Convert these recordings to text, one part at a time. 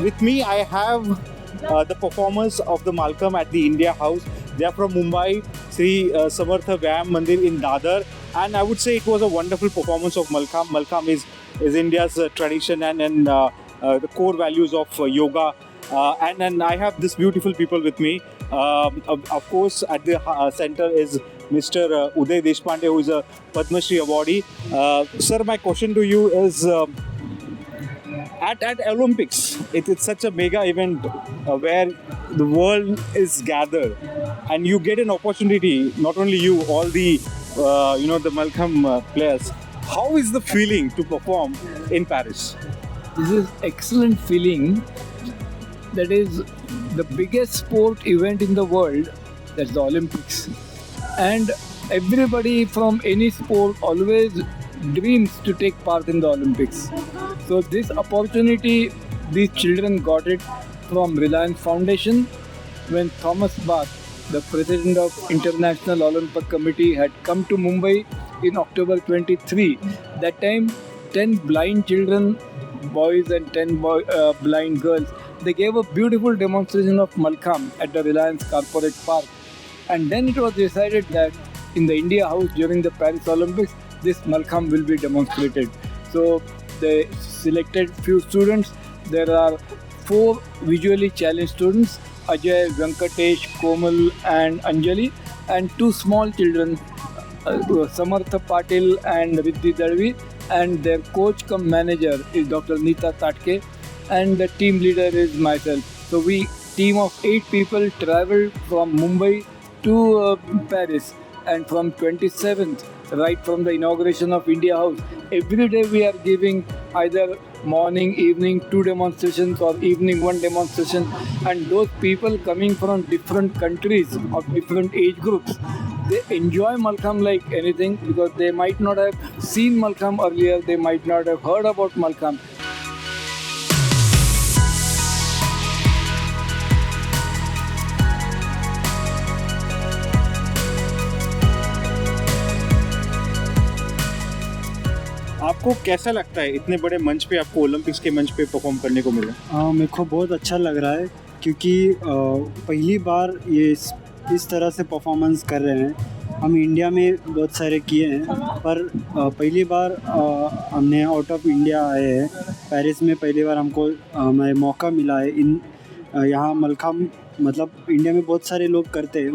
with me I have the performers of the Malcolm at the India House. They are from Mumbai, Sri Samartha Vyayam Mandir in Dadar, and I would say it was a wonderful performance of Malcolm. Malcolm is India's tradition and the core values of yoga. And I have this beautiful people with me. Of course, at the center is Mr. Uday Deshpande, who is a Padma Shri awardee. Sir, my question to you is, at Olympics, it's such a mega event where the world is gathered, and you get an opportunity. Not only you, all the the Malcolm players. How is the feeling to perform in Paris? This is excellent feeling. That is the biggest sport event in the world. That's the Olympics, and everybody from any sport always dreams to take part in the Olympics. So this opportunity, these children got it from Reliance Foundation when Thomas Bach, the president of International Olympic Committee, had come to Mumbai in October 23. That time, 10 blind children, boys and 10 blind girls, they gave a beautiful demonstration of Malcolm at the Reliance Corporate Park. And then it was decided that in the India House during the Paris Olympics, this Malcolm will be demonstrated. So they selected few students. There are 4 visually challenged students, Ajay, Venkatesh, Komal and Anjali, and 2 small children, Samartha Patil and Riddhi Darvi, and their coach cum manager is Dr. Neeta Tatke, and the team leader is myself. So we, team of 8 people, traveled from Mumbai to Paris, and from 27th, right from the inauguration of India House, every day we are giving either morning, evening 2 demonstrations or evening 1 demonstration, and those people coming from different countries of different age groups, they enjoy Malcolm like anything, because they might not have seen Malcolm earlier, they might not have heard about Malcolm. आपको कैसा लगता है इतने बड़े मंच पे आपको Olympics के मंच पे परफॉर्म करने को मिला? मेरे को बहुत अच्छा लग रहा है, क्योंकि पहली बार ये इस तरह से परफॉर्मेंस कर रहे हैं। हम इंडिया में बहुत सारे किए हैं, पर पहली बार हमने आउट ऑफ इंडिया आए हैं। पेरिस में पहली बार हमको मौका मिला है। यहाँ मलखम मतलब इंडिया में बहुत सारे लोग करते हैं,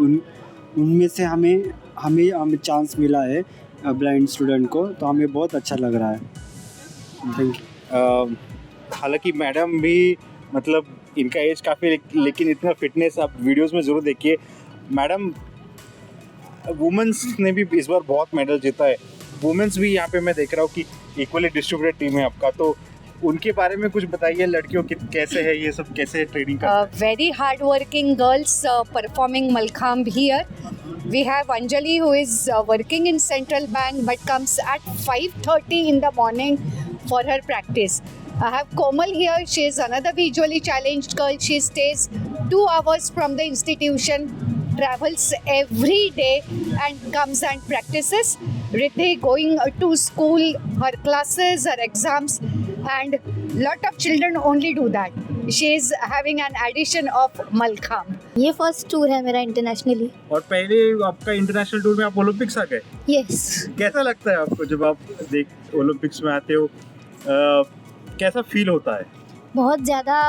उनमें से हमें चांस मिला है ब्लाइंड स्टूडेंट को, तो हमें बहुत अच्छा लग रहा है। Thank you. हालांकि मैडम भी मतलब इनका एज काफ़ी, लेकिन इतना फिटनेस आप वीडियोस में ज़रूर देखिए। मैडम, वुमेंस ने भी इस बार बहुत मेडल जीता है। वुमेंस भी यहाँ पे मैं देख रहा हूँ कि इक्वली डिस्ट्रीब्यूटेड टीम है आपका, तो उनके बारे में कुछ बताइए। लड़कियों की कैसे है ये सब, कैसे ट्रेनिंग करते हैं? Very hard-working girls performing Malkham here. We have Anjali, who is working in Central Bank but comes at 5:30 in the morning for her practice. I have Komal here. She is another visually challenged girl. She stays 2 hours from the institution, travels every day and comes and practices. Riddhi going to school, her classes, her exams, and lot of children only do that. She is having an addition of Malkham. ये first tour है मेरा internationally. और पहले आपका international tour में आप Olympics आ गए। Yes. कैसा लगता है आपको जब आप ओलंपिक्स में आते हो? कैसा फील होता है? बहुत ज़्यादा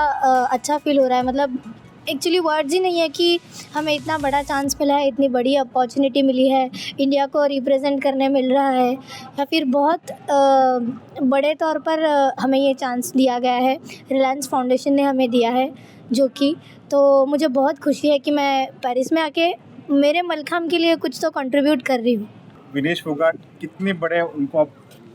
अच्छा फील हो रहा है। मतलब एक्चुअली वर्ड्स ही नहीं है कि हमें इतना बड़ा चांस मिला है, इतनी बड़ी अपॉर्चुनिटी मिली है, इंडिया को रिप्रेजेंट करने मिल रहा है, या फिर बहुत बड़े तौर पर हमें ये चांस दिया गया है। रिलायंस फाउंडेशन ने हमें दिया है, जो कि तो मुझे बहुत खुशी है कि मैं पेरिस में आके मेरे मलखम के लिए कुछ तो कंट्रीब्यूट कर रही हूँ। विनेश फोगाट कितने बड़े, उनको आप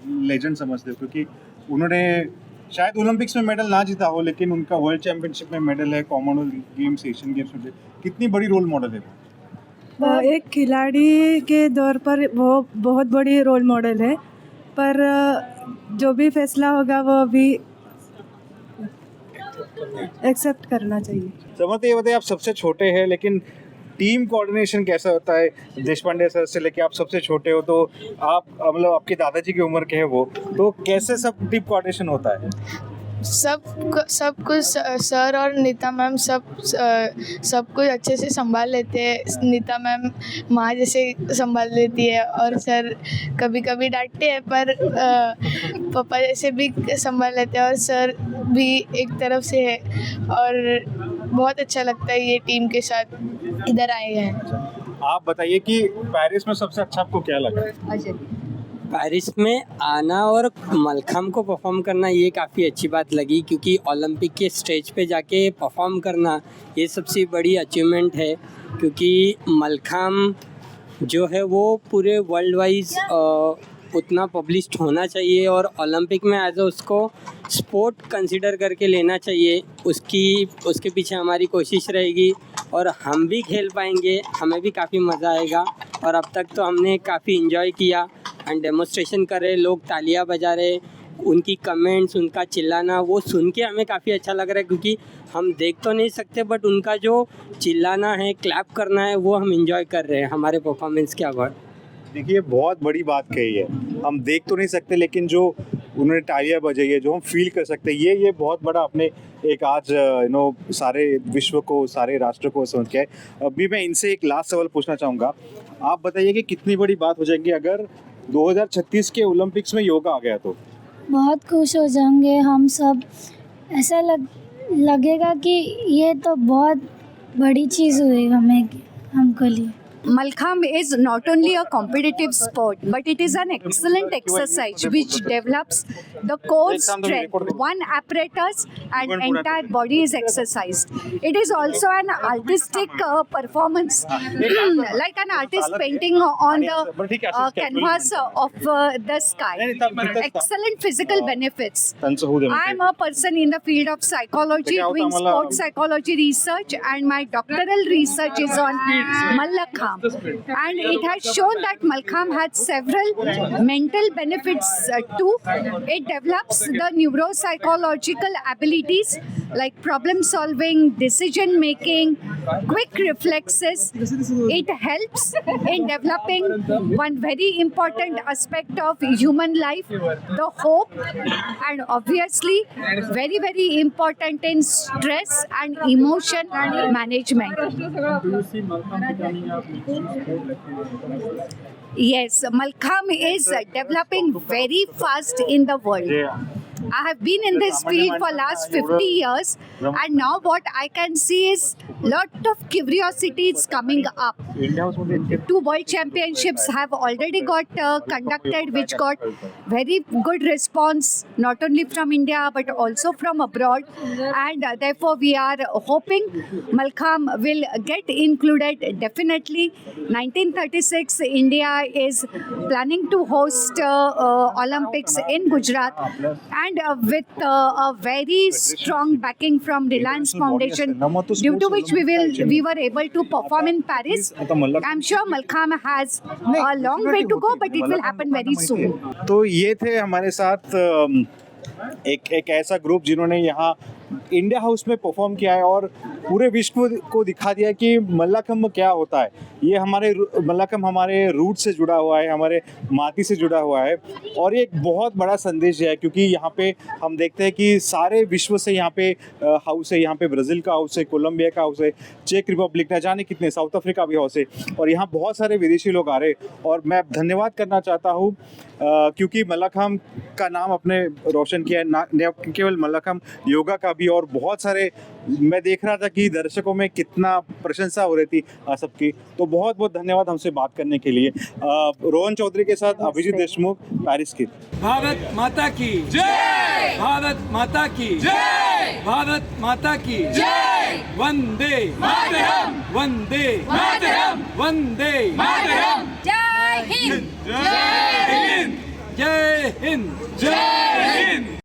लेजेंड समझते हो? क्योंकि उन्होंने शायद ओलंपिक्स में मेडल ना जीता हो, लेकिन उनका वर्ल्ड चैंपियनशिप में मेडल है, कॉमनवेल्थ गेम्स, एशियन गेम्स में। कितनी बड़ी रोल मॉडल है वो? एक खिलाड़ी के दौर पर वो बहुत बड़ी रोल मॉडल है, पर जो भी फैसला होगा वो अभी एक्सेप्ट करना चाहिए। समझते, ये बताइए, आप सबसे छोटे हैं, लेकिन टीम कोऑर्डिनेशन कैसा होता है? देशपांडे सर से लेके आप सबसे छोटे हो, तो आप मतलब आपके दादाजी की उम्र के हैं वो, तो कैसे सब टीम कोऑर्डिनेशन होता है? सब कुछ सर और नीता मैम सब कुछ अच्छे से संभाल लेते हैं। नीता मैम माँ जैसे संभाल लेती है और सर कभी कभी डांटते हैं पर पापा जैसे भी संभाल लेते हैं और सर भी एक तरफ से है और बहुत अच्छा लगता है ये टीम के साथ इधर आए हैं। आप बताइए कि पेरिस में सबसे अच्छा आपको क्या लगा? पेरिस में आना और मलखम्ब को परफॉर्म करना ये काफ़ी अच्छी बात लगी, क्योंकि ओलंपिक के स्टेज पे जाके परफॉर्म करना ये सबसे बड़ी अचीवमेंट है। क्योंकि मलखम्ब जो है वो पूरे वर्ल्ड वाइज उतना पब्लिश्ड होना चाहिए और ओलंपिक में एज उसको स्पोर्ट कंसिडर करके लेना चाहिए। उसके पीछे हमारी कोशिश रहेगी और हम भी खेल पाएंगे, हमें भी काफ़ी मज़ा आएगा। और अब तक तो हमने काफ़ी इन्जॉय किया एंड डेमोस्ट्रेशन कर रहे, लोग तालियां बजा रहे, उनकी कमेंट्स, उनका चिल्लाना वो सुन के हमें काफ़ी अच्छा लग रहा है। क्योंकि हम देख तो नहीं सकते बट उनका जो चिल्लाना है, क्लैप करना है, वो हम इन्जॉय कर रहे हैं हमारे परफॉर्मेंस के अवार्ड। देखिए बहुत बड़ी बात कही है, हम देख तो नहीं सकते लेकिन जो उन्होंने तालियां बजाई है जो हम फील कर सकते हैं, ये बहुत बड़ा अपने एक आज सारे विश्व को, सारे राष्ट्र को समझ के। अभी मैं इनसे एक लास्ट सवाल पूछना चाहूँगा, आप बताइए कि कितनी बड़ी बात हो जाएगी अगर 2036 के ओलंपिक्स में योगा आ गया तो? बहुत खुश हो जाएंगे हम सब। ऐसा लगेगा कि ये तो बहुत बड़ी चीज़ हुई हमको लिए। Malkhamb is not only a competitive sport, but it is an excellent exercise which develops the core strength. One apparatus and entire body is exercised. It is also an artistic performance, like an artist painting on the canvas of the sky. Excellent physical benefits. I am a person in the field of psychology doing sports psychology research, and my doctoral research is on Malakhamb. And it has shown that Malkhamb has several mental benefits too. It develops the neuropsychological abilities like problem solving, decision making, quick reflexes. It helps in developing one very important aspect of human life, the hope, and obviously very, very important in stress and emotion management. Yes, Malkhamb is developing very fast in the world. I have been in this field for last 50 years and now what I can see is lot of curiosities coming up. 2 world championships have already got conducted which got very good response not only from India but also from abroad, and therefore we are hoping Malkhamb will get included definitely. 1936 India is planning to host Olympics in Gujarat, and with a very strong backing from Reliance Foundation, due to which we were able to perform in Paris. I'm sure Malkhamb has a long way to go, but it will happen very soon. तो ये थे हमारे साथ एक ऐसा group जिन्होंने यहाँ India house में परफॉर्म किया है और पूरे विश्व को दिखा दिया कि मल्लाखम्ब क्या होता है। ये मल्लाखम्ब हमारे रूट से जुड़ा हुआ है, हमारे माटी से जुड़ा हुआ है और ये एक बहुत बड़ा संदेश है क्योंकि यहाँ पे हम देखते हैं कि सारे विश्व से यहाँ पे हाउस है। यहाँ पे ब्राज़ील का हाउस है, कोलंबिया का हाउस है, चेक रिपब्लिक, ना जाने कितने, साउथ अफ्रीका भी हाउस है और यहाँ बहुत सारे विदेशी लोग आ रहे हैं। और मैं धन्यवाद करना चाहता हूँ क्योंकि मल्लाखम्ब का नाम अपने रोशन किया है, न केवल मल्लाखम्ब, योगा का भी। और बहुत सारे मैं देख रहा था कि दर्शकों में कितना प्रशंसा हो रही थी सबकी। तो बहुत बहुत धन्यवाद हमसे बात करने के लिए। रोहन चौधरी के साथ अभिजीत देशमुख, पेरिस की। भारत माता की जय, भारत माता की जय, भारत माता की जय। वंदे मातरम, वंदे मातरम, वंदे मातरम। जय हिंद, जय हिंद, जय हिंद, जय हिंद।